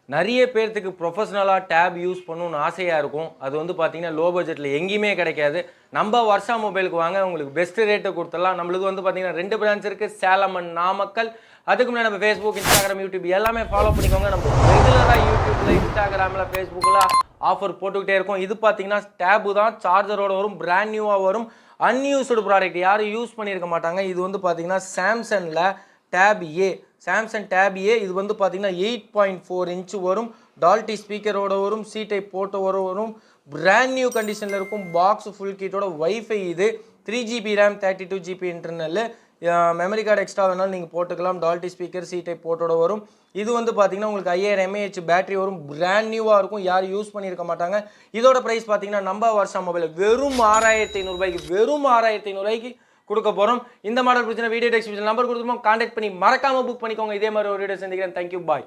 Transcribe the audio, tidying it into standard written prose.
நிறைய பேர்த்துக்கு ப்ரொஃபஷனலாக டேப் யூஸ் பண்ணணும்னு ஆசையாக இருக்கும். அது வந்து பார்த்தீங்கன்னா லோ பட்ஜெட்டில் எங்கேயுமே கிடைக்காது. நம்ம வர்ஷா மொபைலுக்கு வாங்க, உங்களுக்கு பெஸ்ட் ரேட்டை கொடுத்துடலாம். நம்மளுக்கு வந்து பார்த்தீங்கன்னா 2 பிரான்ச் இருக்குது, சேலம் அண்ட் நாமக்கல். அதுக்கு முன்னாடி நம்ம ஃபேஸ்புக், இன்ஸ்டாகிராம், யூடியூப் எல்லாமே ஃபாலோ பண்ணிக்கோங்க. நம்ம ரெகுலராக யூடியூப்பில், இன்ஸ்டாகிராமில், ஃபேஸ்புக்கில் ஆஃபர் போட்டுக்கிட்டே இருக்கும். இது பார்த்தீங்கன்னா டேபு தான், சார்ஜரோட வரும், பிராண்ட் நியூவாக வரும், அன்யூஸ்டு ப்ராடக்ட், யாரும் யூஸ் பண்ணியிருக்க மாட்டாங்க. இது வந்து பார்த்தீங்கன்னா சாம்சங்கில் டேப் ஏ, சாம்சங் டேப் ஏ. இது வந்து பார்த்தீங்கன்னா 8.4 இன்ச்சு வரும், டால்டி ஸ்பீக்கரோட வரும், சி டைப் போட்டோட வரும், பிராண்ட் நியூ கண்டிஷனில் இருக்கும், பாக்ஸ் ஃபுல் கிட்டோட, வைஃபை. இது 3GB RAM, 32GB internal, memory card extra வேணாலும் நீங்கள் போட்டுக்கலாம். டால்டி ஸ்பீக்கர், சி டைப் போட்டோட வரும். இது வந்து பார்த்தீங்கன்னா உங்களுக்கு 5000 mAh பேட்டரி வரும், பிராண்ட் நியூவாக இருக்கும், யாரும் யூஸ் பண்ணியிருக்க மாட்டாங்க. இதோட ப்ரைஸ் பார்த்தீங்கன்னா நம்ம வர்ஷா மொபைல் வெறும் 6500 ரூபாய்க்கு, வெறும் 6500 ரூபாய்க்கு கொடுக்க போகிறோம். இந்த மாடல் பிரச்சனை வீடியோ டெஸ்கிரிப்ஷன் நம்பர் கொடுத்துருப்போம், கான்டாக்ட் பண்ணி மறக்காமல் புக் பண்ணிக்கோங்க. இதே மாதிரி ஒரு வீடியோ சந்திக்கிறேன். தேங்க்யூ, பாய்.